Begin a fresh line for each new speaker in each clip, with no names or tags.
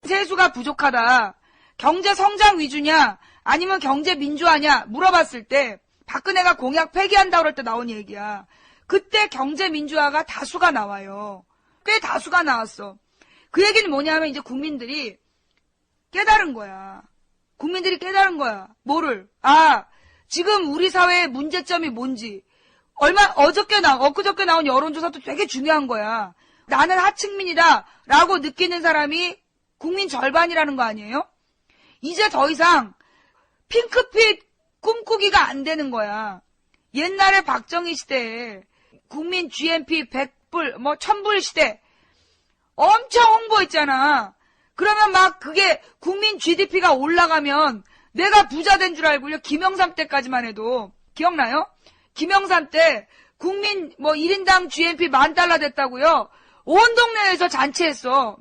세수가 부족하다. 경제 성장 위주냐 아니면 경제 민주화냐 물어봤을 때 박근혜가 공약 폐기한다고 그럴 때 나온 얘기야. 그때 경제 민주화가 다수가 나와요. 꽤 다수가 나왔어. 그 얘기는 뭐냐면 이제 국민들이 깨달은 거야. 국민들이 깨달은 거야. 뭐를? 지금 우리 사회의 문제점이 뭔지. 엊그저께 나온 여론조사도 되게 중요한 거야. 나는 하층민이다 라고 느끼는 사람이 국민 절반이라는 거 아니에요? 이제 더 이상 핑크빛 꿈꾸기가 안 되는 거야. 옛날에 박정희 시대에 국민 GNP 100불, 1000불 시대 엄청 홍보했잖아. 그러면 막 그게 국민 GDP가 올라가면 내가 부자 된 줄 알고요. 김영삼 때까지만 해도. 기억나요? 김영삼 때 국민 1인당 GNP $10,000 됐다고요. 온 동네에서 잔치했어.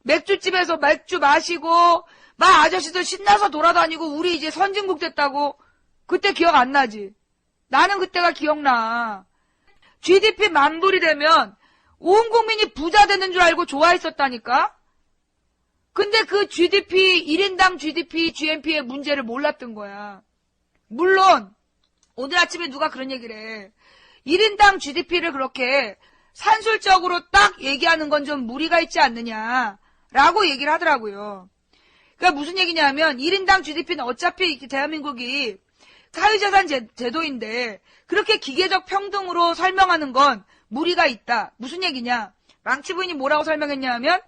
맥주집에서 맥주 마시고 막 아저씨들 신나서 돌아다니고 우리 이제 선진국 됐다고. 그때 기억 안 나지? 나는 그때가 기억나. GDP 10,000불이 되면 온 국민이 부자 되는 줄 알고 좋아했었다니까? 근데 그 GDP, 1인당 GDP, GNP의 문제를 몰랐던 거야. 물론 오늘 아침에 누가 그런 얘기를 해. 1인당 GDP를 그렇게 산술적으로 딱 얘기하는 건 좀 무리가 있지 않느냐라고 얘기를 하더라고요. 그러니까 무슨 얘기냐면 1인당 GDP는 어차피 대한민국이 사회자산 제도인데 그렇게 기계적 평등으로 설명하는 건 무리가 있다. 무슨 얘기냐? 망치 부인이 뭐라고 설명했냐 하면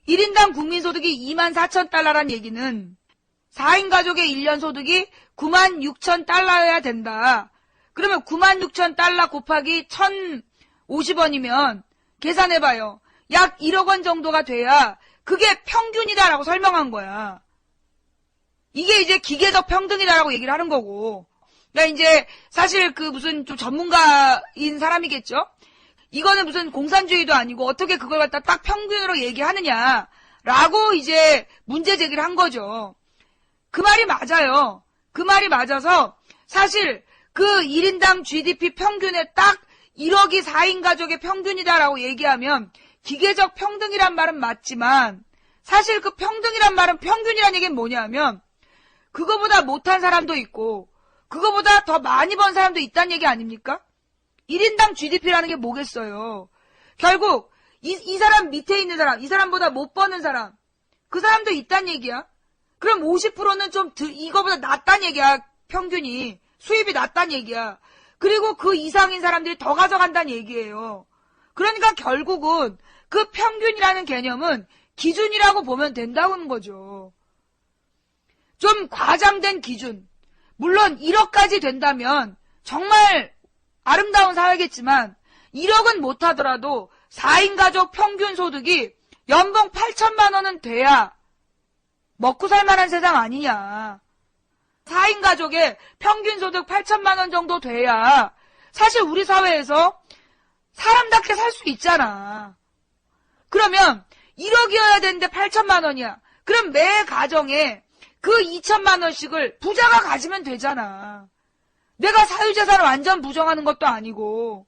1인당 국민소득이 $24,000란 얘기는 4인 가족의 1년 소득이 $96,000여야 된다. 그러면 $96,000 곱하기 1,050원이면 계산해봐요. 약 1억 원 정도가 돼야 그게 평균이다라고 설명한 거야. 이게 이제 기계적 평등이다라고 얘기를 하는 거고. 그러니까 이제 사실 무슨 좀 전문가인 사람이겠죠? 이거는 무슨 공산주의도 아니고 어떻게 그걸 갖다 딱 평균으로 얘기하느냐라고 이제 문제 제기를 한 거죠. 그 말이 맞아요. 그 말이 맞아서 사실 그 1인당 GDP 평균에 딱 1억이 4인 가족의 평균이다라고 얘기하면 기계적 평등이란 말은 맞지만 사실 그 평등이란 말은 평균이란 얘기는 뭐냐면 그거보다 못한 사람도 있고 그거보다 더 많이 번 사람도 있다는 얘기 아닙니까? 1인당 GDP라는 게 뭐겠어요. 결국 이 사람 밑에 있는 사람, 이 사람보다 못 버는 사람, 그 사람도 있다는 얘기야. 그럼 50%는 좀 이거보다 낫다는 얘기야. 평균이. 수입이 낫다는 얘기야. 그리고 그 이상인 사람들이 더 가져간다는 얘기예요. 그러니까 결국은 그 평균이라는 개념은 기준이라고 보면 된다는 거죠. 좀 과장된 기준. 물론 1억까지 된다면 정말 아름다운 사회겠지만 1억은 못하더라도 4인 가족 평균 소득이 연봉 8천만 원은 돼야 먹고 살만한 세상 아니냐. 4인 가족의 평균 소득 8천만 원 정도 돼야 사실 우리 사회에서 사람답게 살 수 있잖아. 그러면 1억이어야 되는데 8천만 원이야. 그럼 매 가정에 그 2천만 원씩을 부자가 가지면 되잖아. 내가 사유재산을 완전 부정하는 것도 아니고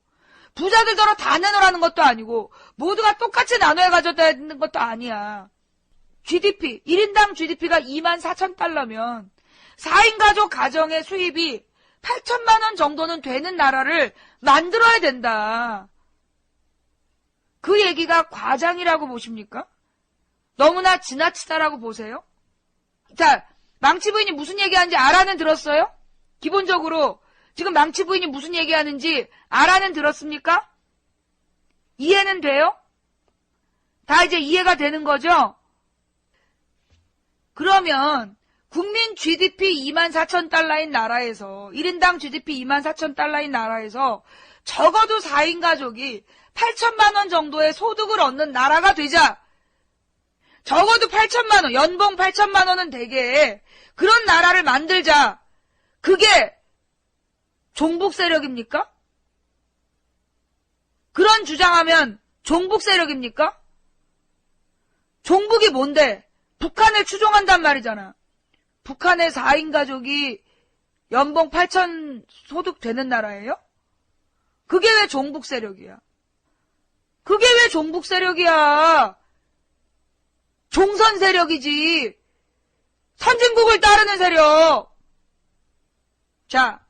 부자들더러 다 내놓으라는 것도 아니고 모두가 똑같이 나눠야 가져야 되는 것도 아니야. GDP, 1인당 GDP가 $24,000면 4인 가족 가정의 수입이 8천만 원 정도는 되는 나라를 만들어야 된다. 그 얘기가 과장이라고 보십니까? 너무나 지나치다라고 보세요? 자, 망치 부인이 무슨 얘기하는지 알아는 들었어요? 기본적으로 지금 망치 부인이 무슨 얘기하는지 알아는 들었습니까? 이해는 돼요? 다 이제 이해가 되는 거죠? 그러면 국민 GDP $24,000인 나라에서 1인당 GDP $24,000인 나라에서 적어도 4인 가족이 8천만 원 정도의 소득을 얻는 나라가 되자. 적어도 8천만 원, 연봉 8천만 원은 되게 그런 나라를 만들자. 그게 종북 세력입니까? 그런 주장하면 종북 세력입니까? 종북이 뭔데? 북한을 추종한단 말이잖아. 북한의 4인 가족이 연봉 8천 소득 되는 나라예요? 그게 왜 종북 세력이야? 그게 왜 종북 세력이야? 종선 세력이지. 선진국을 따르는 세력. 자,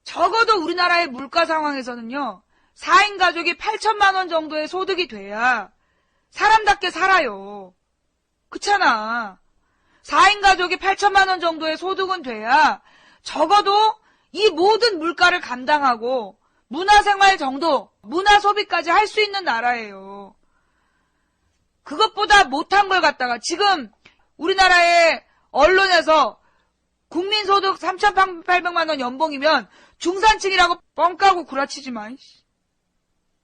적어도 우리나라의 물가 상황에서는요, 4인 가족이 8천만 원 정도의 소득이 돼야 사람답게 살아요. 그렇잖아. 4인 가족이 8천만 원 정도의 소득은 돼야 적어도 이 모든 물가를 감당하고 문화생활 정도, 문화소비까지 할 수 있는 나라예요. 그것보다 못한 걸 갖다가 지금 우리나라의 언론에서 국민소득 3,800만 원 연봉이면 중산층이라고 뻥 까고 구라치지만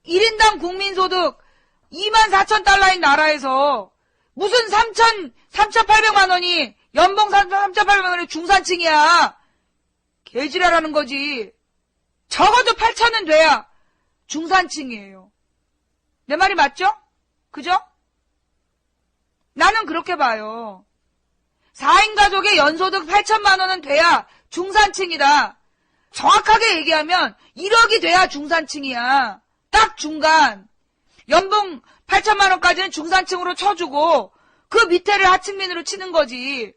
1인당 국민소득 24,000달러인 나라에서 무슨 3,800만 원이 연봉 3,800만 원이 중산층이야. 개지랄하는 거지. 적어도 8,000은 돼야 중산층이에요. 내 말이 맞죠? 그죠? 나는 그렇게 봐요. 4인 가족의 연소득 8천만 원은 돼야 중산층이다. 정확하게 얘기하면 1억이 돼야 중산층이야. 딱 중간. 연봉 8천만 원까지는 중산층으로 쳐주고 그 밑에를 하층민으로 치는 거지.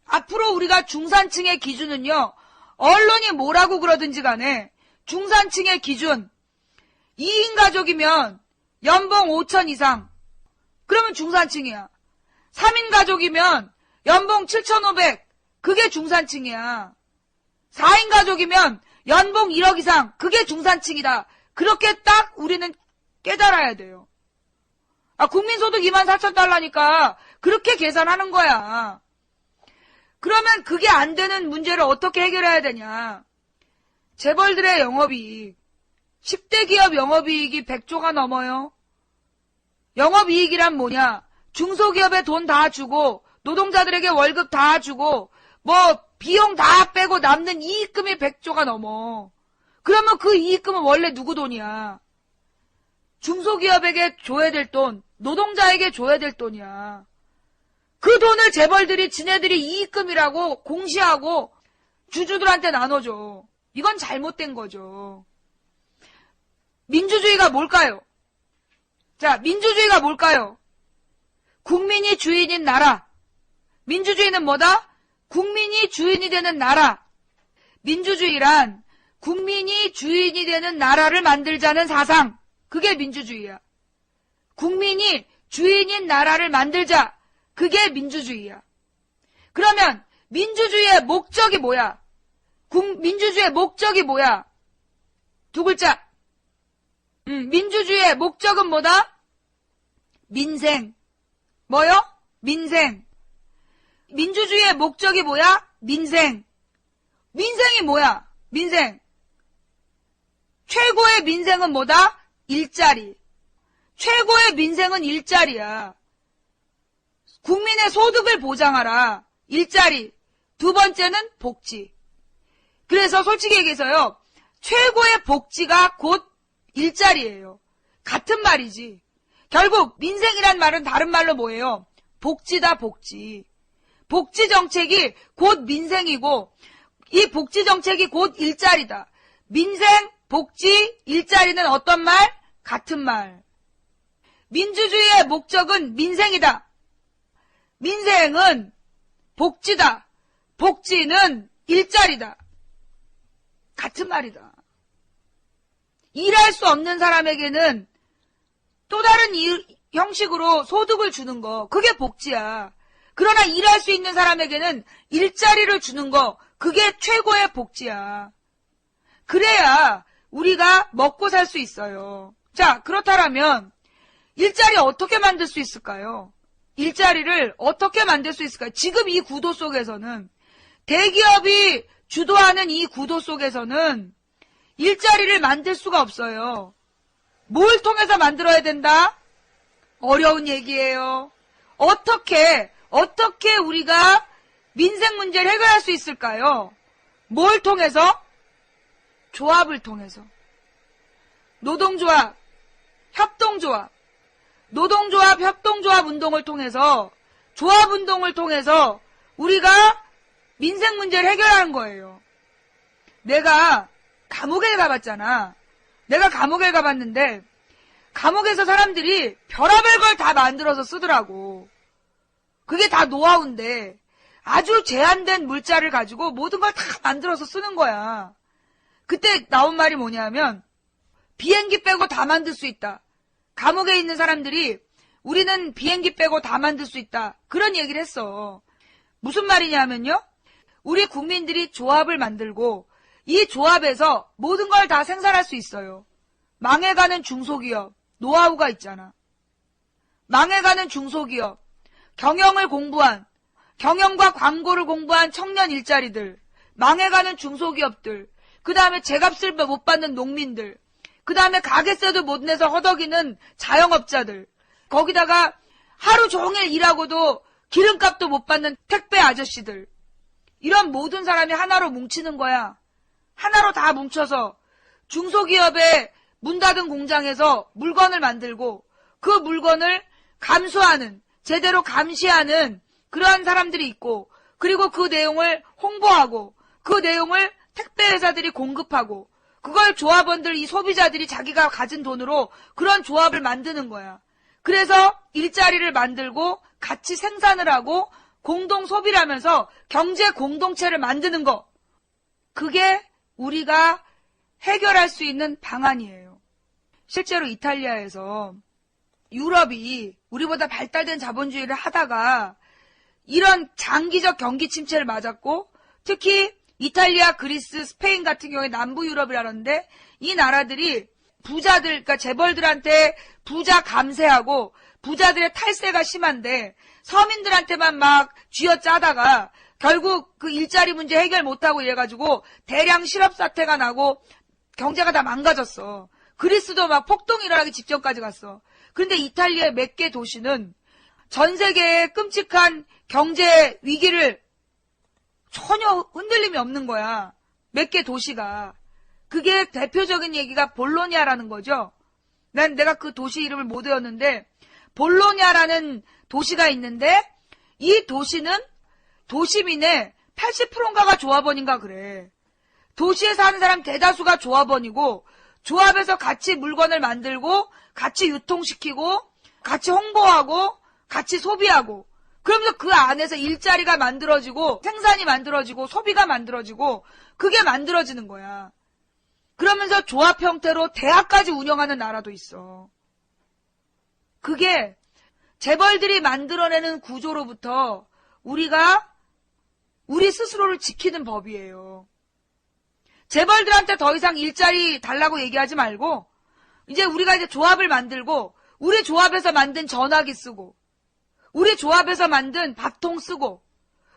앞으로 우리가 중산층의 기준은요. 언론이 뭐라고 그러든지 간에 중산층의 기준 2인 가족이면 연봉 5천 이상. 그러면 중산층이야. 3인 가족이면 연봉 7,500. 그게 중산층이야. 4인 가족이면 연봉 1억 이상. 그게 중산층이다. 그렇게 딱 우리는 깨달아야 돼요. 국민소득 24,000달러니까 그렇게 계산하는 거야. 그러면 그게 안 되는 문제를 어떻게 해결해야 되냐. 재벌들의 영업이익. 10대 기업 영업이익이 100조가 넘어요. 영업이익이란 뭐냐? 중소기업에 돈 다 주고 노동자들에게 월급 다 주고 뭐 비용 다 빼고 남는 이익금이 100조가 넘어. 그러면 그 이익금은 원래 누구 돈이야? 중소기업에게 줘야 될 돈, 노동자에게 줘야 될 돈이야. 그 돈을 재벌들이 지네들이 이익금이라고 공시하고 주주들한테 나눠줘. 이건 잘못된 거죠. 민주주의가 뭘까요? 자, 민주주의가 뭘까요? 국민이 주인인 나라. 민주주의는 뭐다? 국민이 주인이 되는 나라. 민주주의란 국민이 주인이 되는 나라를 만들자는 사상. 그게 민주주의야. 국민이 주인인 나라를 만들자. 그게 민주주의야. 그러면 민주주의의 목적이 뭐야? 민주주의의 목적이 뭐야? 두 글자. 민주주의의 목적은 뭐다? 민생. 뭐요? 민생. 민주주의의 목적이 뭐야? 민생. 민생이 뭐야? 민생. 최고의 민생은 뭐다? 일자리. 최고의 민생은 일자리야. 국민의 소득을 보장하라. 일자리. 두 번째는 복지. 그래서 솔직히 얘기해서요. 최고의 복지가 곧 일자리예요. 같은 말이지. 결국 민생이란 말은 다른 말로 뭐예요? 복지다, 복지. 복지 정책이 곧 민생이고 이 복지 정책이 곧 일자리다. 민생, 복지, 일자리는 어떤 말? 같은 말. 민주주의의 목적은 민생이다. 민생은 복지다. 복지는 일자리다. 같은 말이다. 일할 수 없는 사람에게는 또 다른 형식으로 소득을 주는 거, 그게 복지야. 그러나 일할 수 있는 사람에게는 일자리를 주는 거, 그게 최고의 복지야. 그래야 우리가 먹고 살 수 있어요. 자, 그렇다면 일자리 어떻게 만들 수 있을까요? 일자리를 어떻게 만들 수 있을까요? 지금 이 구도 속에서는, 대기업이 주도하는 이 구도 속에서는 일자리를 만들 수가 없어요. 뭘 통해서 만들어야 된다? 어려운 얘기예요. 어떻게 우리가 민생 문제를 해결할 수 있을까요? 뭘 통해서? 조합을 통해서. 노동조합, 협동조합, 노동조합, 협동조합 운동을 통해서, 조합운동을 통해서 우리가 민생 문제를 해결하는 거예요. 내가 감옥에 가봤잖아. 내가 감옥에 가봤는데 감옥에서 사람들이 별의별 걸 다 만들어서 쓰더라고. 그게 다 노하우인데 아주 제한된 물자를 가지고 모든 걸 다 만들어서 쓰는 거야. 그때 나온 말이 뭐냐면 비행기 빼고 다 만들 수 있다. 감옥에 있는 사람들이 우리는 비행기 빼고 다 만들 수 있다. 그런 얘기를 했어. 무슨 말이냐면요. 우리 국민들이 조합을 만들고 이 조합에서 모든 걸 다 생산할 수 있어요. 망해가는 중소기업, 노하우가 있잖아. 망해가는 중소기업, 경영을 공부한, 경영과 광고를 공부한 청년 일자리들, 망해가는 중소기업들, 그 다음에 제값을 못 받는 농민들, 그 다음에 가게세도 못 내서 허덕이는 자영업자들, 거기다가 하루 종일 일하고도 기름값도 못 받는 택배 아저씨들, 이런 모든 사람이 하나로 뭉치는 거야. 하나로 다 뭉쳐서 중소기업의 문 닫은 공장에서 물건을 만들고 그 물건을 감수하는, 제대로 감시하는 그러한 사람들이 있고, 그리고 그 내용을 홍보하고 그 내용을 택배회사들이 공급하고 그걸 조합원들, 이 소비자들이 자기가 가진 돈으로 그런 조합을 만드는 거야. 그래서 일자리를 만들고 같이 생산을 하고 공동 소비를 하면서 경제 공동체를 만드는 거. 그게 우리가 해결할 수 있는 방안이에요. 실제로 이탈리아에서 유럽이 우리보다 발달된 자본주의를 하다가 이런 장기적 경기 침체를 맞았고, 특히 이탈리아, 그리스, 스페인 같은 경우에 남부 유럽이라는데 이 나라들이 부자들, 그러니까 재벌들한테 부자 감세하고 부자들의 탈세가 심한데 서민들한테만 막 쥐어짜다가 결국 그 일자리 문제 해결 못하고 이래가지고 대량 실업 사태가 나고 경제가 다 망가졌어. 그리스도 막 폭동이 일어나기 직전까지 갔어. 그런데 이탈리아의 몇 개 도시는 전 세계의 끔찍한 경제 위기를 전혀 흔들림이 없는 거야. 몇 개 도시가. 그게 대표적인 얘기가 볼로냐라는 거죠. 내가 그 도시 이름을 못 외웠는데 볼로냐라는 도시가 있는데 이 도시는 도시민의 80%인가가 조합원인가 그래. 도시에 사는 사람 대다수가 조합원이고 조합에서 같이 물건을 만들고 같이 유통시키고 같이 홍보하고 같이 소비하고 그러면서 그 안에서 일자리가 만들어지고 생산이 만들어지고 소비가 만들어지고 그게 만들어지는 거야. 그러면서 조합 형태로 대학까지 운영하는 나라도 있어. 그게 재벌들이 만들어내는 구조로부터 우리가 우리 스스로를 지키는 법이에요. 재벌들한테 더 이상 일자리 달라고 얘기하지 말고 이제 우리가 이제 조합을 만들고 우리 조합에서 만든 전화기 쓰고 우리 조합에서 만든 밥통 쓰고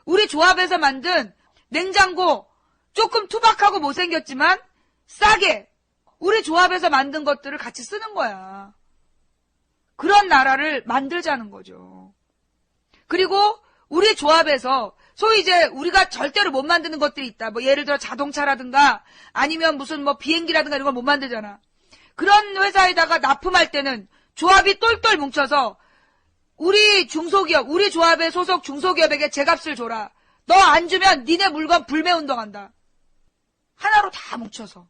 우리 조합에서 만든 냉장고 조금 투박하고 못생겼지만 싸게 우리 조합에서 만든 것들을 같이 쓰는 거야. 그런 나라를 만들자는 거죠. 그리고 우리 조합에서 소위 이제 우리가 절대로 못 만드는 것들이 있다. 뭐 예를 들어 자동차라든가 아니면 무슨 뭐 비행기라든가 이런 걸 못 만들잖아. 그런 회사에다가 납품할 때는 조합이 똘똘 뭉쳐서 우리 중소기업, 우리 조합에 소속 중소기업에게 제값을 줘라. 너 안 주면 니네 물건 불매운동한다. 하나로 다 뭉쳐서.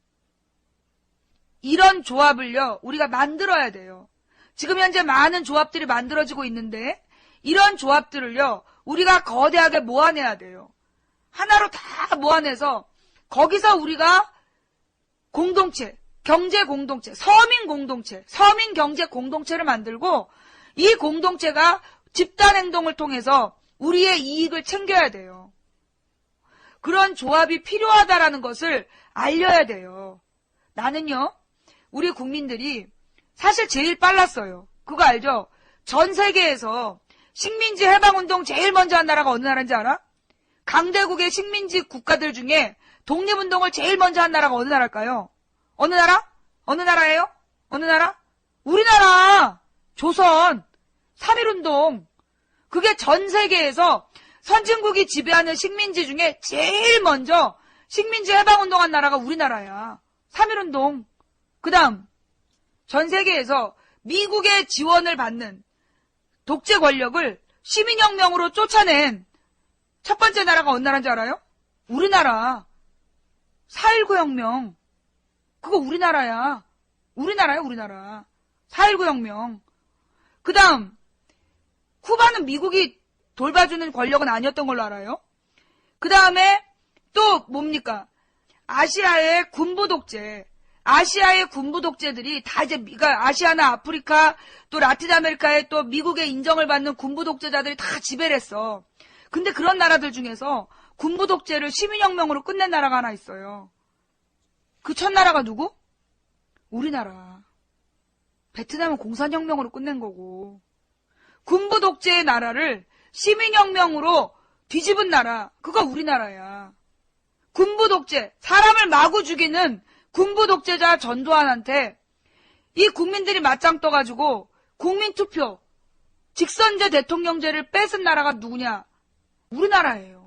이런 조합을요, 우리가 만들어야 돼요. 지금 현재 많은 조합들이 만들어지고 있는데 이런 조합들을요, 우리가 거대하게 모아내야 돼요. 하나로 다 모아내서 거기서 우리가 공동체, 경제 공동체, 서민 공동체, 서민 경제 공동체를 만들고 이 공동체가 집단 행동을 통해서 우리의 이익을 챙겨야 돼요. 그런 조합이 필요하다라는 것을 알려야 돼요. 나는요, 우리 국민들이 사실 제일 빨랐어요. 그거 알죠? 전 세계에서 식민지 해방운동 제일 먼저 한 나라가 어느 나라인지 알아? 강대국의 식민지 국가들 중에 독립운동을 제일 먼저 한 나라가 어느 나라일까요? 어느 나라? 어느 나라예요? 어느 나라? 우리나라! 조선! 3.1운동. 그게 전 세계에서 선진국이 지배하는 식민지 중에 제일 먼저 식민지 해방운동한 나라가 우리나라야. 3.1운동. 그 다음 전 세계에서 미국의 지원을 받는 독재 권력을 시민혁명으로 쫓아낸 첫 번째 나라가 어느 나라인지 알아요? 우리나라. 4.19 혁명. 그거 우리나라야. 우리나라야, 우리나라. 4.19 혁명. 그 다음 쿠바는 미국이 돌봐주는 권력은 아니었던 걸로 알아요. 그 다음에 또 뭡니까? 아시아의 군부 독재. 아시아의 군부 독재들이 다 이제 그러니까 아시아나 아프리카 또 라틴 아메리카에 또 미국의 인정을 받는 군부 독재자들이 다 지배를 했어. 근데 그런 나라들 중에서 군부 독재를 시민혁명으로 끝낸 나라가 하나 있어요. 그 첫 나라가 누구? 우리나라. 베트남은 공산혁명으로 끝낸 거고. 군부 독재의 나라를 시민혁명으로 뒤집은 나라, 그거 우리나라야. 군부 독재, 사람을 마구 죽이는 군부 독재자 전두환한테 이 국민들이 맞짱 떠가지고 국민투표, 직선제 대통령제를 뺏은 나라가 누구냐? 우리나라예요.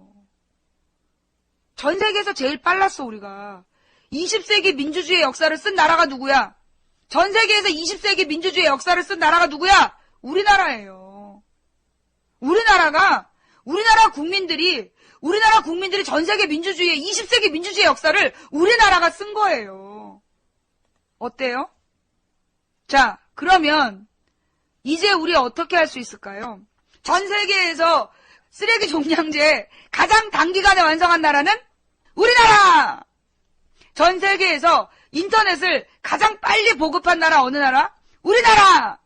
전 세계에서 제일 빨랐어, 우리가. 20세기 민주주의 역사를 쓴 나라가 누구야? 전 세계에서 20세기 민주주의 역사를 쓴 나라가 누구야? 우리나라예요. 우리나라 국민들이 전 세계 민주주의의 20세기 민주주의 역사를 우리나라가 쓴 거예요. 어때요? 자, 그러면 이제 우리 어떻게 할 수 있을까요? 전 세계에서 쓰레기 종량제 가장 단기간에 완성한 나라는 우리나라! 전 세계에서 인터넷을 가장 빨리 보급한 나라 어느 나라? 우리나라!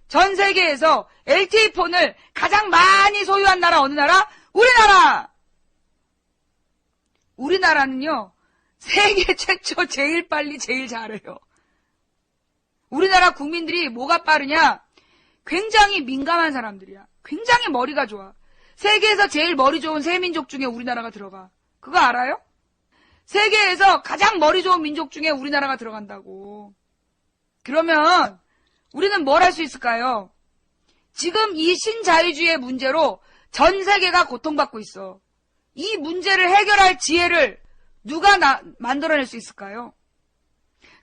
전 세계에서 LTE폰을 가장 많이 소유한 나라 어느 나라? 우리나라! 우리나라는요, 세계 최초 제일 빨리 제일 잘해요. 우리나라 국민들이 뭐가 빠르냐? 굉장히 민감한 사람들이야. 굉장히 머리가 좋아. 세계에서 제일 머리 좋은 세 민족 중에 우리나라가 들어가. 그거 알아요? 세계에서 가장 머리 좋은 민족 중에 우리나라가 들어간다고. 그러면 우리는 뭘 할 수 있을까요? 지금 이 신자유주의의 문제로 전 세계가 고통받고 있어. 이 문제를 해결할 지혜를 누가 만들어낼 수 있을까요?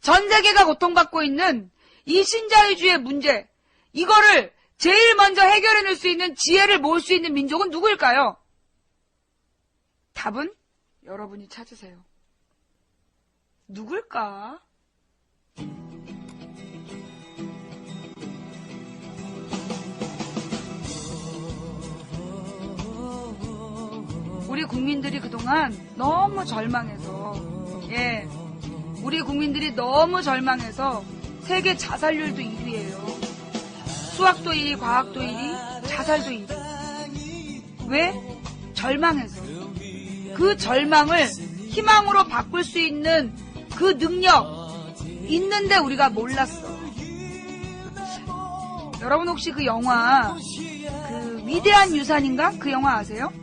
전 세계가 고통받고 있는 이 신자유주의의 문제, 이거를 제일 먼저 해결해낼 수 있는 지혜를 모을 수 있는 민족은 누구일까요? 답은 여러분이 찾으세요. 누굴까? 우리 국민들이 그동안 너무 절망해서, 우리 국민들이 너무 절망해서 세계 자살률도 1위예요. 수학도 1위, 과학도 1위, 자살도 1위. 왜? 절망해서. 그 절망을 희망으로 바꿀 수 있는 그 능력 있는데 우리가 몰랐어. 여러분 혹시 그 영화 그 위대한 유산인가? 그 영화 아세요?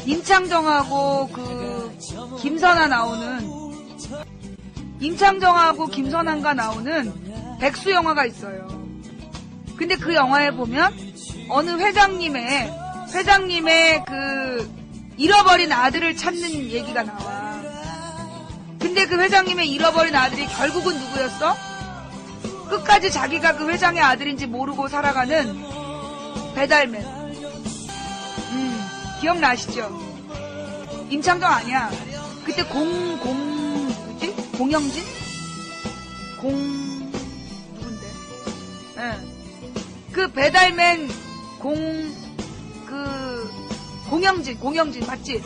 임창정하고 그 김선아 나오는, 임창정하고 김선아가 나오는 백수 영화가 있어요. 근데 그 영화에 보면 어느 회장님의 그 잃어버린 아들을 찾는 얘기가 나와. 근데 그 회장님의 잃어버린 아들이 결국은 누구였어? 끝까지 자기가 그 회장의 아들인지 모르고 살아가는 배달맨. 기억나시죠? 임창정 아니야. 그때 뭐지? 공영진? 누군데? 그 배달맨 공영진 맞지?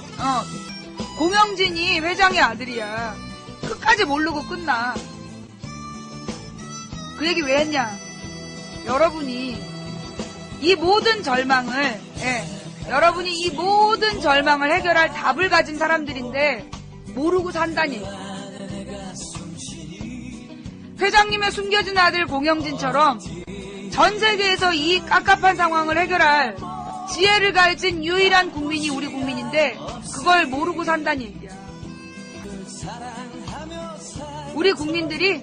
공영진이 회장의 아들이야. 끝까지 모르고 끝나. 그 얘기 왜 했냐? 여러분이 이 모든 절망을 해결할 답을 가진 사람들인데 모르고 산다니. 회장님의 숨겨진 아들 공영진처럼 전 세계에서 이 깝깝한 상황을 해결할 지혜를 가진 유일한 국민이 우리 국민인데 그걸 모르고 산다는 얘기야. 우리 국민들이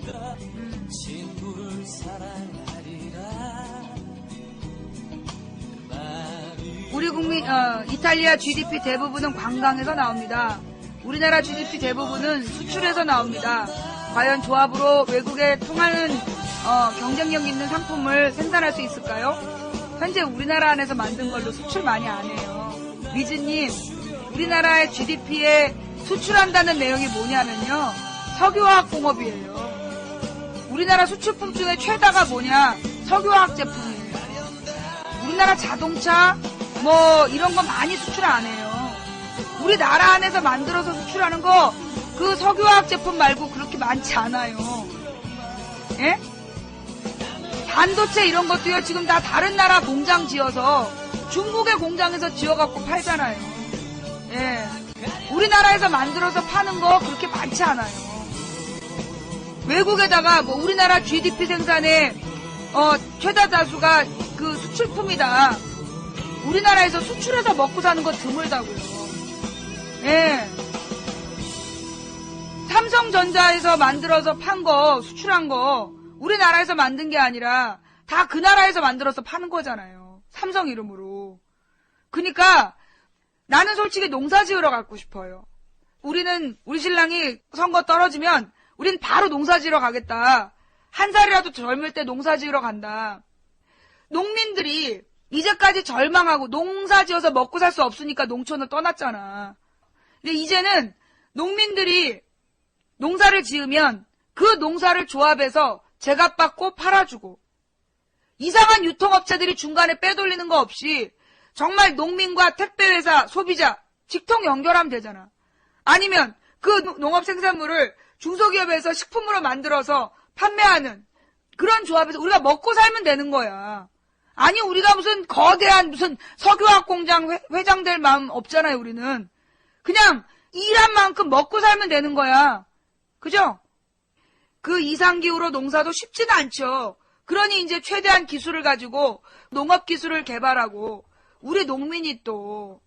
이탈리아 GDP 대부분은 관광에서 나옵니다. 우리나라 GDP 대부분은 수출에서 나옵니다. 과연 조합으로 외국에 통하는 경쟁력 있는 상품을 생산할 수 있을까요? 현재 우리나라 안에서 만든 걸로 수출 많이 안 해요. 리즈님, 우리나라의 GDP에 수출한다는 내용이 뭐냐면요, 석유화학 공업이에요. 우리나라 수출품 중에 최다가 뭐냐? 석유화학 제품이에요. 우리나라 자동차 뭐 이런 거 많이 수출 안 해요. 우리나라 안에서 만들어서 수출하는 거 그 석유화학 제품 말고 그렇게 많지 않아요. 예? 반도체 이런 것도요, 지금 다 다른 나라 공장 지어서 중국의 공장에서 지어갖고 팔잖아요. 예. 우리나라에서 만들어서 파는 거 그렇게 많지 않아요. 외국에다가 뭐 우리나라 GDP 생산의 최다 다수가 그 수출품이다. 우리나라에서 수출해서 먹고 사는 거 드물다고요. 예. 삼성전자에서 만들어서 판 거, 수출한 거, 우리나라에서 만든 게 아니라 다 그 나라에서 만들어서 파는 거잖아요. 삼성 이름으로. 그러니까 나는 솔직히 농사 지으러 가고 싶어요. 우리 신랑이 선거 떨어지면 우린 바로 농사 지으러 가겠다. 한 살이라도 젊을 때 농사 지으러 간다. 농민들이 이제까지 절망하고 농사 지어서 먹고 살 수 없으니까 농촌을 떠났잖아. 근데 이제는 농민들이 농사를 지으면 그 농사를 조합해서 제값받고 팔아주고 이상한 유통업체들이 중간에 빼돌리는 거 없이 정말 농민과 택배회사, 소비자 직통 연결하면 되잖아. 아니면 그 농업 생산물을 중소기업에서 식품으로 만들어서 판매하는 그런 조합에서 우리가 먹고 살면 되는 거야. 아니 우리가 무슨 거대한 무슨 석유화학 공장 회장 될 마음 없잖아요. 우리는 그냥 일한 만큼 먹고 살면 되는 거야. 그죠? 그 이상기후로 농사도 쉽지는 않죠. 그러니 이제 최대한 기술을 가지고 농업 기술을 개발하고 우리 농민이 또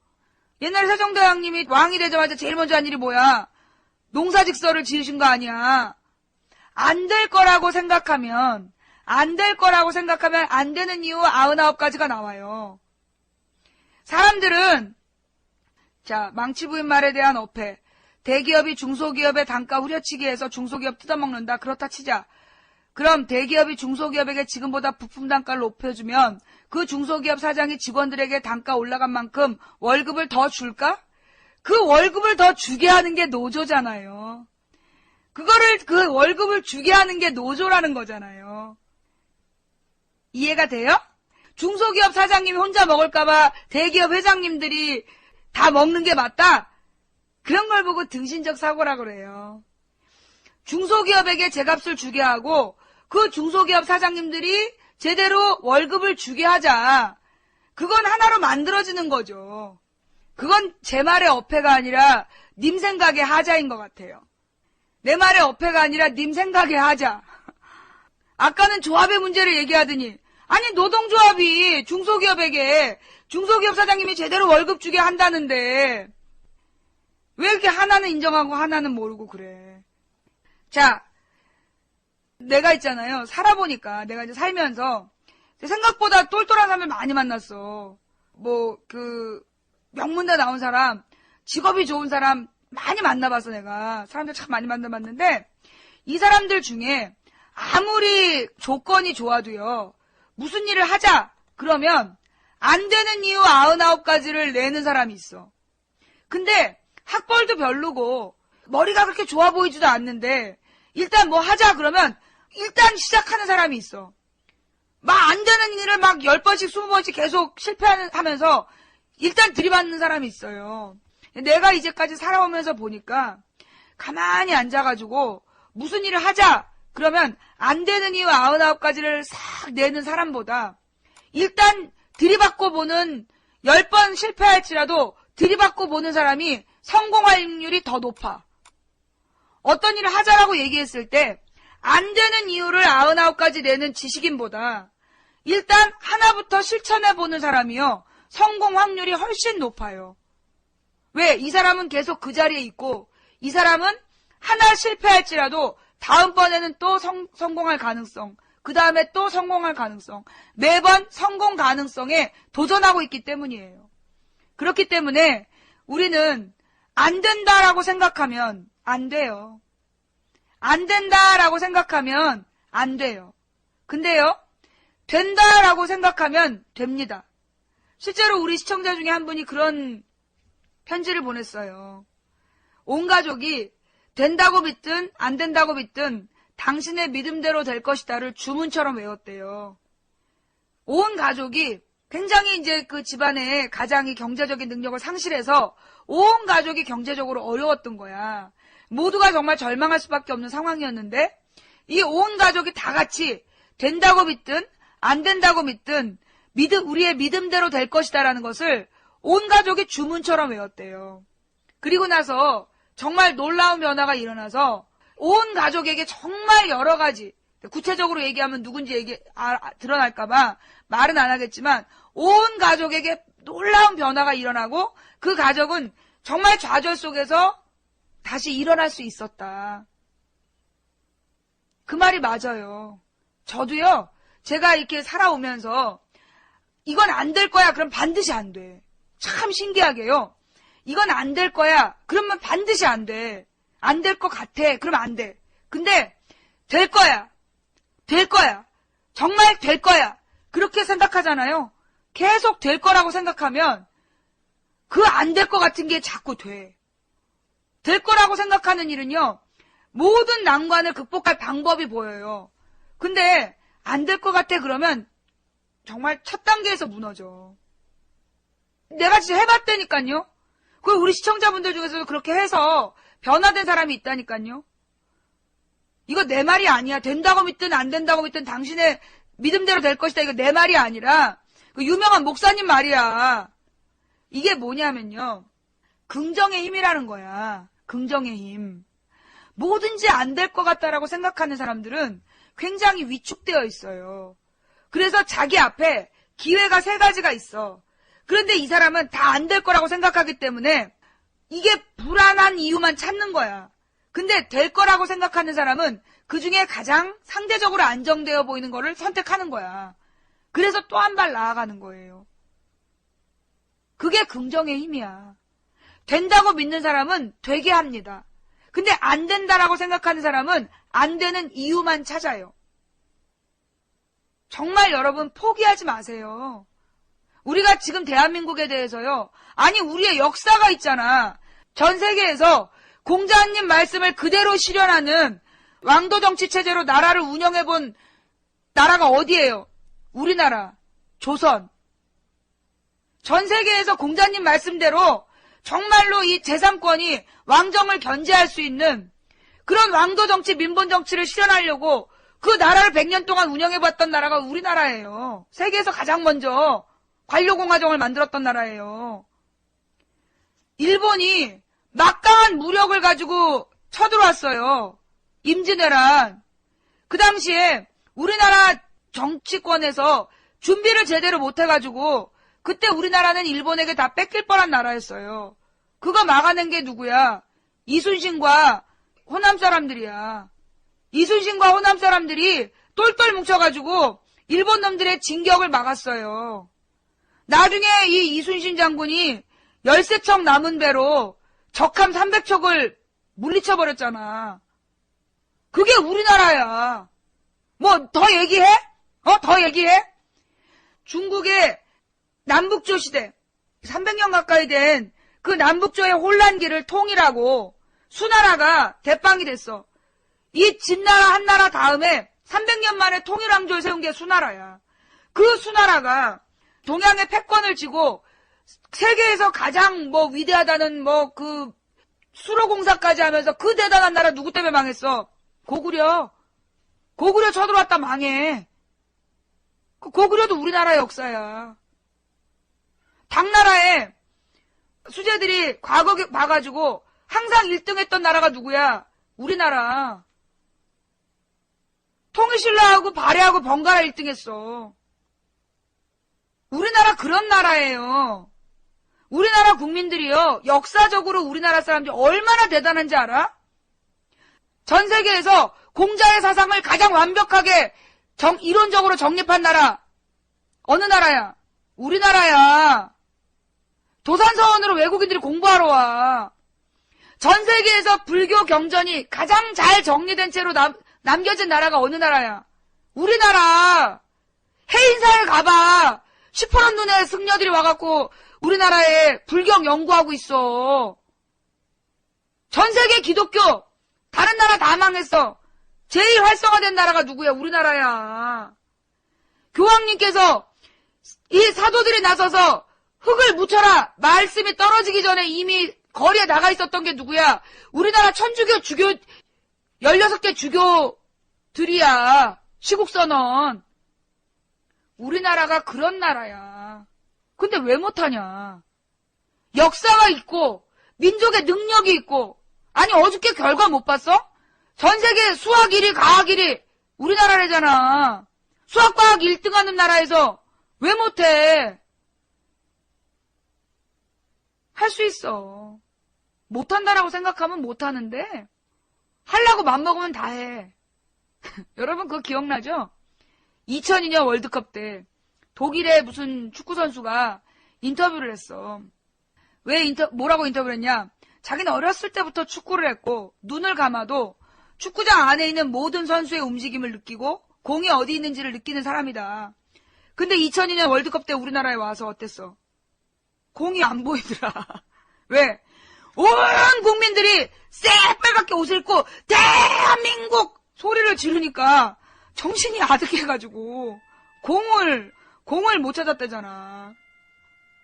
옛날에 세종대왕님이 왕이 되자마자 제일 먼저 한 일이 뭐야? 농사직서를 지으신 거 아니야. 안 될 거라고 생각하면 안 되는 이유 99가지가 나와요. 사람들은 자 망치부인 말에 대한 어폐 대기업이 중소기업의 단가 후려치기해서 중소기업 뜯어먹는다. 그렇다 치자. 그럼 대기업이 중소기업에게 지금보다 부품 단가를 높여주면 그 중소기업 사장이 직원들에게 단가 올라간 만큼 월급을 더 줄까? 그 월급을 더 주게 하는 게 노조잖아요. 그 월급을 주게 하는 게 노조라는 거잖아요. 이해가 돼요? 중소기업 사장님이 혼자 먹을까봐 대기업 회장님들이 다 먹는 게 맞다? 그런 걸 보고 등신적 사고라 그래요. 중소기업에게 제값을 주게 하고 그 중소기업 사장님들이 제대로 월급을 주게 하자. 그건 하나로 만들어지는 거죠. 그건 제 말의 어폐가 아니라 님 생각의 하자인 것 같아요. 내 말의 어폐가 아니라 님 생각의 하자. 아까는 조합의 문제를 얘기하더니 아니 노동조합이 중소기업 사장님이 제대로 월급 주게 한다는데 왜 이렇게 하나는 인정하고 하나는 모르고 그래. 자, 내가 있잖아요. 살아보니까 내가 이제 살면서 생각보다 똘똘한 사람을 많이 만났어. 명문대 나온 사람, 직업이 좋은 사람 많이 만나봤어 내가. 사람들 참 많이 만나봤는데 이 사람들 중에 아무리 조건이 좋아도요. 무슨 일을 하자 그러면 안 되는 이유 99가지를 내는 사람이 있어. 근데 학벌도 별로고 머리가 그렇게 좋아 보이지도 않는데 일단 뭐 하자 그러면 일단 시작하는 사람이 있어. 막 안 되는 일을 막 10번씩 20번씩 계속 실패하면서 일단 들이받는 사람이 있어요. 내가 이제까지 살아오면서 보니까 가만히 앉아가지고 무슨 일을 하자 그러면 안 되는 이유 99가지를 싹 내는 사람보다 일단 들이받고 보는 10번 실패할지라도 들이받고 보는 사람이 성공할 확률이 더 높아. 어떤 일을 하자라고 얘기했을 때 안 되는 이유를 99가지 내는 지식인보다 일단 하나부터 실천해보는 사람이요. 성공 확률이 훨씬 높아요. 왜? 이 사람은 계속 그 자리에 있고 이 사람은 하나 실패할지라도 다음번에는 또 성공할 가능성, 그 다음에 또 성공할 가능성, 매번 성공 가능성에 도전하고 있기 때문이에요. 그렇기 때문에 우리는 안 된다라고 생각하면 안 돼요. 안 된다라고 생각하면 안 돼요. 근데요, 된다라고 생각하면 됩니다. 실제로 우리 시청자 중에 한 분이 그런 편지를 보냈어요. 온 가족이 된다고 믿든 안 된다고 믿든 당신의 믿음대로 될 것이다를 주문처럼 외웠대요. 온 가족이 굉장히 이제 그 집안의 가장이 경제적인 능력을 상실해서 온 가족이 경제적으로 어려웠던 거야. 모두가 정말 절망할 수밖에 없는 상황이었는데 이 온 가족이 다 같이 된다고 믿든 안 된다고 믿든 우리의 믿음대로 될 것이다라는 것을 온 가족이 주문처럼 외웠대요. 그리고 나서 정말 놀라운 변화가 일어나서 온 가족에게 정말 여러 가지, 구체적으로 얘기하면 누군지 드러날까봐 말은 안 하겠지만 온 가족에게 놀라운 변화가 일어나고 그 가족은 정말 좌절 속에서 다시 일어날 수 있었다. 그 말이 맞아요. 저도요, 제가 이렇게 살아오면서 이건 안 될 거야. 그럼 반드시 안 돼. 참 신기하게요. 이건 안 될 거야. 그러면 반드시 안 돼. 안 될 것 같아. 그러면 안 돼. 근데 될 거야. 될 거야. 정말 될 거야. 그렇게 생각하잖아요. 계속 될 거라고 생각하면 그 안 될 것 같은 게 자꾸 돼. 될 거라고 생각하는 일은요. 모든 난관을 극복할 방법이 보여요. 근데 안 될 것 같아 그러면 정말 첫 단계에서 무너져. 내가 진짜 해봤다니까요. 그 우리 시청자분들 중에서도 그렇게 해서 변화된 사람이 있다니까요. 이거 내 말이 아니야. 된다고 믿든 안 된다고 믿든 당신의 믿음대로 될 것이다. 이거 내 말이 아니라 그 유명한 목사님 말이야. 이게 뭐냐면요. 긍정의 힘이라는 거야. 긍정의 힘. 뭐든지 안 될 것 같다라고 생각하는 사람들은 굉장히 위축되어 있어요. 그래서 자기 앞에 기회가 3가지가 있어. 그런데 이 사람은 다 안 될 거라고 생각하기 때문에 이게 불안한 이유만 찾는 거야. 근데 될 거라고 생각하는 사람은 그 중에 가장 상대적으로 안정되어 보이는 거를 선택하는 거야. 그래서 또 한 발 나아가는 거예요. 그게 긍정의 힘이야. 된다고 믿는 사람은 되게 합니다. 근데 안 된다라고 생각하는 사람은 안 되는 이유만 찾아요. 정말 여러분 포기하지 마세요. 우리가 지금 대한민국에 대해서요. 아니 우리의 역사가 있잖아. 전 세계에서 공자님 말씀을 그대로 실현하는 왕도 정치 체제로 나라를 운영해본 나라가 어디예요? 우리나라, 조선. 전 세계에서 공자님 말씀대로 정말로 이 제3권이 왕정을 견제할 수 있는 그런 왕도 정치, 민본 정치를 실현하려고 그 나라를 100년 동안 운영해봤던 나라가 우리나라예요. 세계에서 가장 먼저 관료공화정을 만들었던 나라예요. 일본이 막강한 무력을 가지고 쳐들어왔어요. 임진왜란. 그 당시에 우리나라 정치권에서 준비를 제대로 못해가지고 그때 우리나라는 일본에게 다 뺏길 뻔한 나라였어요. 그거 막아낸 게 누구야? 이순신과 호남 사람들이야. 이순신과 호남 사람들이 똘똘 뭉쳐가지고 일본 놈들의 진격을 막았어요. 나중에 이 이순신 장군이 13척 남은 배로 적함 300척을 물리쳐버렸잖아. 그게 우리나라야. 뭐 더 얘기해? 더 얘기해? 중국의 남북조 시대 300년 가까이 된 그 남북조의 혼란기를 통일하고 수나라가 대빵이 됐어. 이 진나라 한나라 다음에 300년 만에 통일왕조를 세운 게 수나라야. 그 수나라가 동양의 패권을 쥐고 세계에서 가장 위대하다는 그 수로공사까지 하면서 그 대단한 나라 누구 때문에 망했어? 고구려. 고구려 쳐들어왔다 망해. 그 고구려도 우리나라 역사야. 당나라에 수재들이 과거에 봐가지고 항상 1등 했던 나라가 누구야? 우리나라. 통일신라하고 발해하고 번갈아 1등 했어. 우리나라 그런 나라예요. 우리나라 국민들이요. 역사적으로 우리나라 사람들이 얼마나 대단한지 알아? 전 세계에서 공자의 사상을 가장 완벽하게 이론적으로 정립한 나라. 어느 나라야? 우리나라야. 도산서원으로 외국인들이 공부하러 와. 전 세계에서 불교 경전이 가장 잘 정리된 채로 남겨진 나라가 어느 나라야? 우리나라. 해인사에 가봐. 시퍼런 눈에 승려들이 와갖고 우리나라에 불경 연구하고 있어. 전 세계 기독교 다른 나라 다 망했어. 제일 활성화된 나라가 누구야? 우리나라야. 교황님께서 이 사도들이 나서서 흙을 묻혀라 말씀이 떨어지기 전에 이미 거리에 나가 있었던 게 누구야? 우리나라 천주교 주교 16개 주교들이야. 시국선언. 우리나라가 그런 나라야. 근데 왜 못하냐? 역사가 있고 민족의 능력이 있고. 아니 어저께 결과 못 봤어? 전 세계 수학 1위 과학 1위 우리나라래잖아. 수학 과학 1등 하는 나라에서 왜 못해? 할 수 있어. 못한다라고 생각하면 못하는데 하려고 맘먹으면 다 해. 여러분 그거 기억나죠? 2002년 월드컵 때 독일의 무슨 축구선수가 인터뷰를 했어. 뭐라고 인터뷰를 했냐? 자기는 어렸을 때부터 축구를 했고 눈을 감아도 축구장 안에 있는 모든 선수의 움직임을 느끼고 공이 어디 있는지를 느끼는 사람이다. 근데 2002년 월드컵 때 우리나라에 와서 어땠어? 공이 안 보이더라. 왜? 온 국민들이 새빨갛게 옷을 입고 대한민국 소리를 지르니까 정신이 아득해가지고 공을 못 찾았다잖아.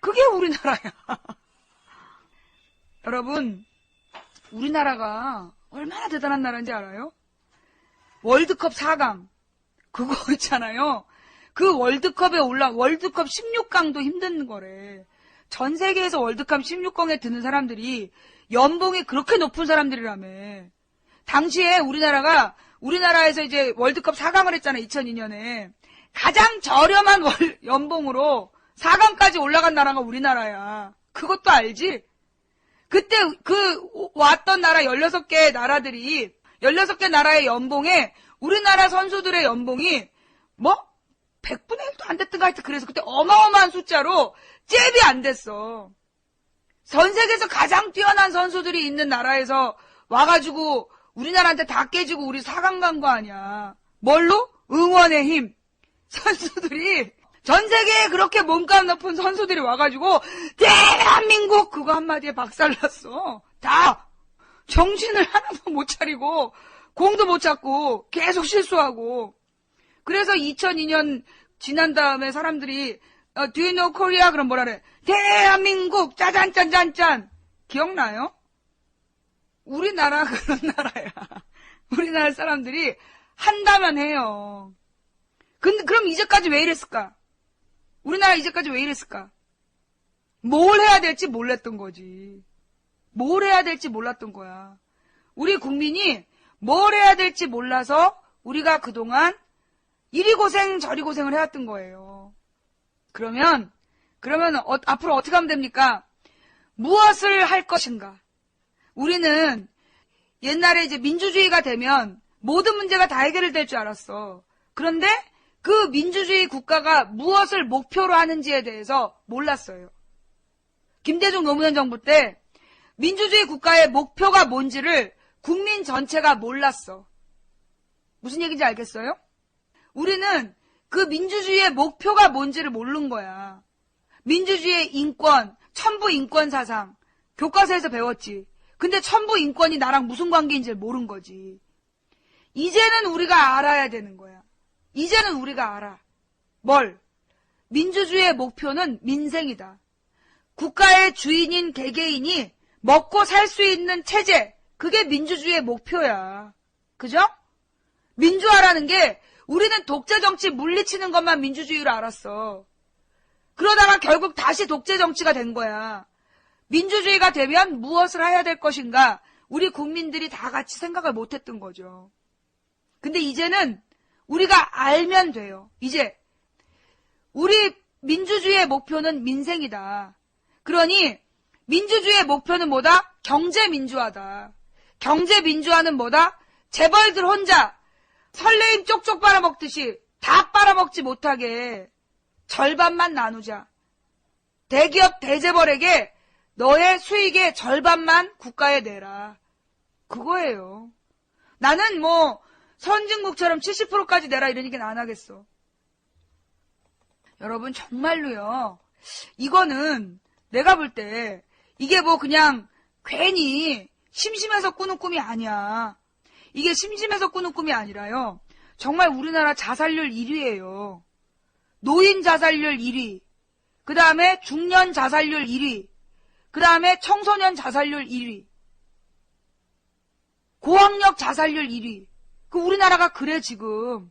그게 우리나라야. 여러분, 우리나라가 얼마나 대단한 나라인지 알아요? 월드컵 4강 그거 있잖아요. 그 월드컵 16강도 힘든 거래. 전 세계에서 월드컵 16강에 드는 사람들이 연봉이 그렇게 높은 사람들이라며. 당시에 우리나라에서 이제 월드컵 4강을 했잖아, 2002년에. 가장 저렴한 연봉으로 4강까지 올라간 나라가 우리나라야. 그것도 알지? 그때 왔던 나라 16개 나라들이 16개 나라의 연봉에 우리나라 선수들의 연봉이 100분의 1도 안 됐던가 하여튼 그래서 그때 어마어마한 숫자로 잽이 안 됐어. 전 세계에서 가장 뛰어난 선수들이 있는 나라에서 와가지고 우리나라한테 다 깨지고 우리 4강 간 거 아니야. 뭘로? 응원의 힘. 선수들이 전 세계에 그렇게 몸값 높은 선수들이 와가지고 대한민국 그거 한마디에 박살났어. 다 정신을 하나도 못 차리고 공도 못 잡고 계속 실수하고. 그래서 2002년 지난 다음에 사람들이 Do you know Korea? 그럼 뭐라 그래? 대한민국 짜잔짠짠짠. 기억나요? 우리나라 그런 나라야. 우리나라 사람들이 한다면 해요. 근데 그럼 이제까지 왜 이랬을까? 우리나라 이제까지 왜 이랬을까? 뭘 해야 될지 몰랐던 거지. 뭘 해야 될지 몰랐던 거야. 우리 국민이 뭘 해야 될지 몰라서 우리가 그동안 이리 고생 저리 고생을 해왔던 거예요. 그러면 앞으로 어떻게 하면 됩니까? 무엇을 할 것인가? 우리는 옛날에 이제 민주주의가 되면 모든 문제가 다 해결될 줄 알았어. 그런데 그 민주주의 국가가 무엇을 목표로 하는지에 대해서 몰랐어요. 김대중 노무현 정부 때 민주주의 국가의 목표가 뭔지를 국민 전체가 몰랐어. 무슨 얘기인지 알겠어요? 우리는 그 민주주의의 목표가 뭔지를 모르는 거야. 민주주의의 인권, 천부 인권 사상, 교과서에서 배웠지. 근데 천부 인권이 나랑 무슨 관계인지를 모르는 거지. 이제는 우리가 알아야 되는 거야. 이제는 우리가 알아. 뭘? 민주주의의 목표는 민생이다. 국가의 주인인 개개인이 먹고 살 수 있는 체제, 그게 민주주의의 목표야. 그죠? 민주화라는 게 우리는 독재 정치 물리치는 것만 민주주의로 알았어. 그러다가 결국 다시 독재 정치가 된 거야. 민주주의가 되면 무엇을 해야 될 것인가? 우리 국민들이 다 같이 생각을 못했던 거죠. 근데 이제는 우리가 알면 돼요. 이제 우리 민주주의의 목표는 민생이다. 그러니 민주주의의 목표는 뭐다? 경제민주화다. 경제민주화는 뭐다? 재벌들 혼자 설레임 쪽쪽 빨아먹듯이 다 빨아먹지 못하게 절반만 나누자. 대기업 대재벌에게 너의 수익의 절반만 국가에 내라. 그거예요. 나는 선진국처럼 70%까지 내라 이러니까 안 하겠어. 여러분 정말로요. 이거는 내가 볼 때 이게 그냥 괜히 심심해서 꾸는 꿈이 아니야. 이게 심심해서 꾸는 꿈이 아니라요. 정말 우리나라 자살률 1위예요. 노인 자살률 1위, 그 다음에 중년 자살률 1위, 그 다음에 청소년 자살률 1위, 고학력 자살률 1위. 그 우리나라가 그래 지금.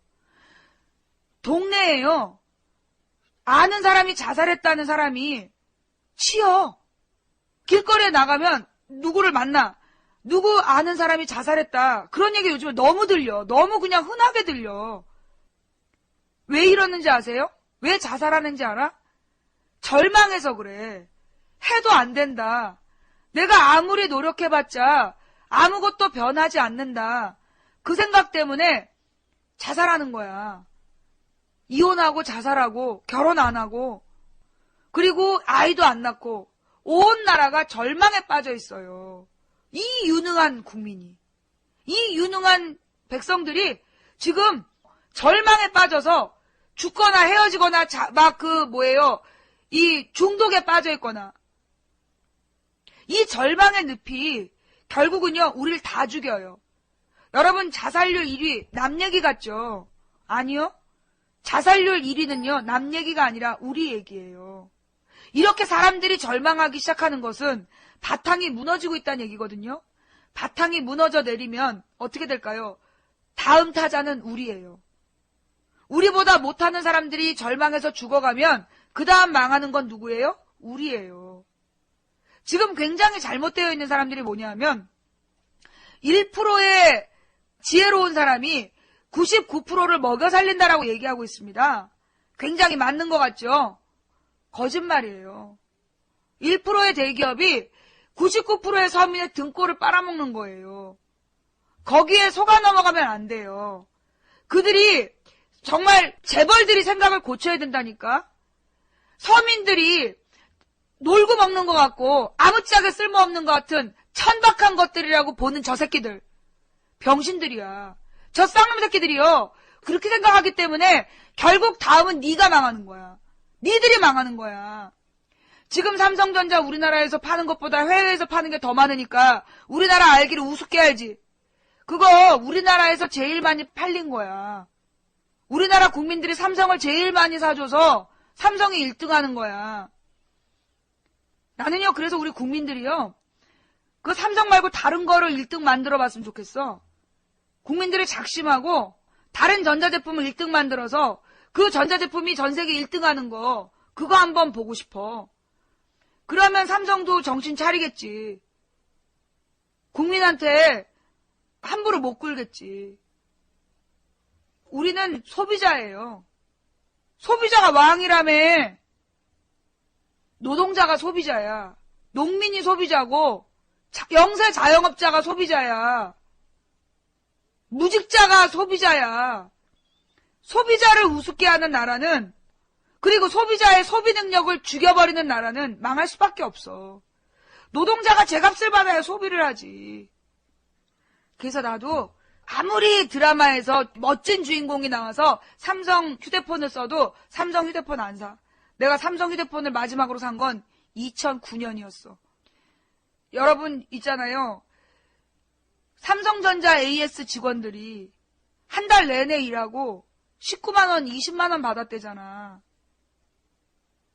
동네에요. 아는 사람이 자살했다는 사람이 치여. 길거리에 나가면 누구를 만나. 누구 아는 사람이 자살했다. 그런 얘기 요즘에 너무 들려. 너무 그냥 흔하게 들려. 왜 이러는지 아세요? 왜 자살하는지 알아? 절망해서 그래. 해도 안 된다. 내가 아무리 노력해봤자 아무것도 변하지 않는다. 그 생각 때문에 자살하는 거야. 이혼하고 자살하고 결혼 안 하고 그리고 아이도 안 낳고 온 나라가 절망에 빠져 있어요. 이 유능한 국민이, 이 유능한 백성들이 지금 절망에 빠져서 죽거나 헤어지거나 이 중독에 빠져 있거나 이 절망의 늪이 결국은요 우리를 다 죽여요. 여러분 자살률 1위 남 얘기 같죠? 아니요. 자살률 1위는요 남 얘기가 아니라 우리 얘기예요. 이렇게 사람들이 절망하기 시작하는 것은 바탕이 무너지고 있다는 얘기거든요. 바탕이 무너져 내리면 어떻게 될까요? 다음 타자는 우리예요. 우리보다 못하는 사람들이 절망해서 죽어가면 그 다음 망하는 건 누구예요? 우리예요. 지금 굉장히 잘못되어 있는 사람들이 뭐냐면 1%의 지혜로운 사람이 99%를 먹여 살린다라고 얘기하고 있습니다. 굉장히 맞는 것 같죠? 거짓말이에요. 1%의 대기업이 99%의 서민의 등골을 빨아먹는 거예요. 거기에 속아 넘어가면 안 돼요. 그들이 정말 재벌들이 생각을 고쳐야 된다니까. 서민들이 놀고 먹는 것 같고 아무짝에 쓸모없는 것 같은 천박한 것들이라고 보는 저 새끼들. 병신들이야. 저 쌍놈 새끼들이요. 그렇게 생각하기 때문에 결국 다음은 네가 망하는 거야. 니들이 망하는 거야. 지금 삼성전자 우리나라에서 파는 것보다 해외에서 파는 게 더 많으니까 우리나라 알기를 우습게 알지. 그거 우리나라에서 제일 많이 팔린 거야. 우리나라 국민들이 삼성을 제일 많이 사줘서 삼성이 1등 하는 거야. 나는요, 그래서 우리 국민들이요, 그 삼성 말고 다른 거를 1등 만들어 봤으면 좋겠어. 국민들이 작심하고 다른 전자제품을 1등 만들어서 그 전자제품이 전 세계 1등 하는 거, 그거 한번 보고 싶어. 그러면 삼성도 정신 차리겠지. 국민한테 함부로 못 굴겠지. 우리는 소비자예요. 소비자가 왕이라며. 노동자가 소비자야. 농민이 소비자고 영세 자영업자가 소비자야. 무직자가 소비자야. 소비자를 우습게 하는 나라는, 그리고 소비자의 소비 능력을 죽여버리는 나라는 망할 수밖에 없어. 노동자가 제값을 받아야 소비를 하지. 그래서 나도 아무리 드라마에서 멋진 주인공이 나와서 삼성 휴대폰을 써도 삼성 휴대폰 안 사. 내가 삼성 휴대폰을 마지막으로 산 건 2009년이었어. 여러분 있잖아요. 삼성전자 AS 직원들이 한 달 내내 일하고 19만 원, 20만 원 받았대잖아.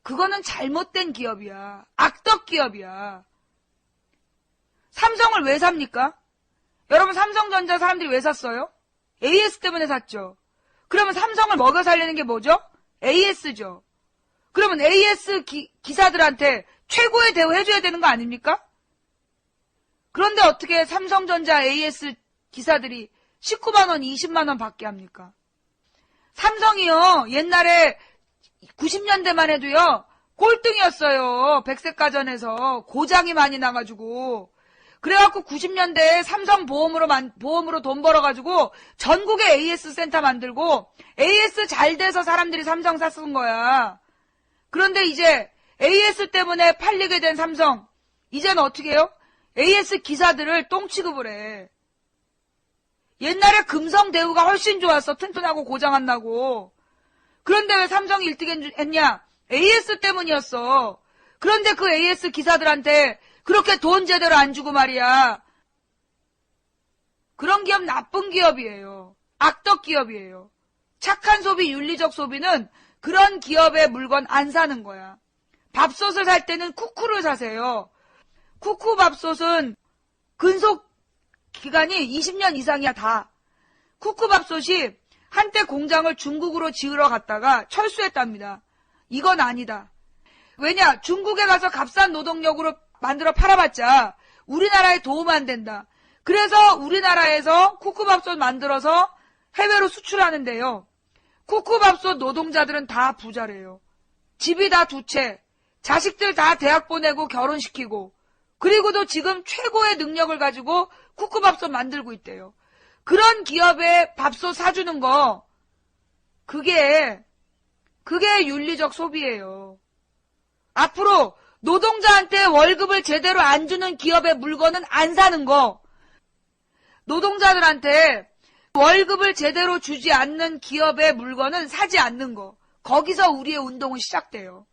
그거는 잘못된 기업이야. 악덕 기업이야. 삼성을 왜 삽니까? 여러분 삼성전자 사람들이 왜 샀어요? AS 때문에 샀죠. 그러면 삼성을 먹여 살리는 게 뭐죠? AS죠. 그러면 AS 기사들한테 최고의 대우 해줘야 되는 거 아닙니까? 그런데 어떻게 삼성전자 AS 기사들이 19만 원, 20만 원 받게 합니까? 삼성이요, 옛날에 90년대만 해도요, 꼴등이었어요. 백색가전에서 고장이 많이 나가지고. 그래갖고 90년대에 삼성 보험으로 돈 벌어가지고 전국에 AS 센터 만들고 AS 잘 돼서 사람들이 삼성 샀은 거야. 그런데 이제 AS 때문에 팔리게 된 삼성, 이제는 어떻게 해요? AS 기사들을 똥 취급을 해. 옛날에 금성 대우가 훨씬 좋았어. 튼튼하고 고장 안 나고. 그런데 왜 삼성이 1등 했냐? AS 때문이었어. 그런데 그 AS 기사들한테 그렇게 돈 제대로 안 주고 말이야. 그런 기업 나쁜 기업이에요. 악덕 기업이에요. 착한 소비, 윤리적 소비는 그런 기업의 물건 안 사는 거야. 밥솥을 살 때는 쿠쿠를 사세요. 쿠쿠 밥솥은 근속 기간이 20년 이상이야, 다. 쿠쿠 밥솥이 한때 공장을 중국으로 지으러 갔다가 철수했답니다. 이건 아니다. 왜냐? 중국에 가서 값싼 노동력으로 만들어 팔아봤자 우리나라에 도움 안 된다. 그래서 우리나라에서 쿠쿠밥솥 만들어서 해외로 수출하는데요. 쿠쿠밥솥 노동자들은 다 부자래요. 집이 다 두 채, 자식들 다 대학 보내고 결혼시키고, 그리고도 지금 최고의 능력을 가지고 쿠쿠밥솥 만들고 있대요. 그런 기업에 밥솥 사주는 거, 그게 윤리적 소비예요. 앞으로 노동자한테 월급을 제대로 안 주는 기업의 물건은 안 사는 거, 노동자들한테 월급을 제대로 주지 않는 기업의 물건은 사지 않는 거, 거기서 우리의 운동은 시작돼요.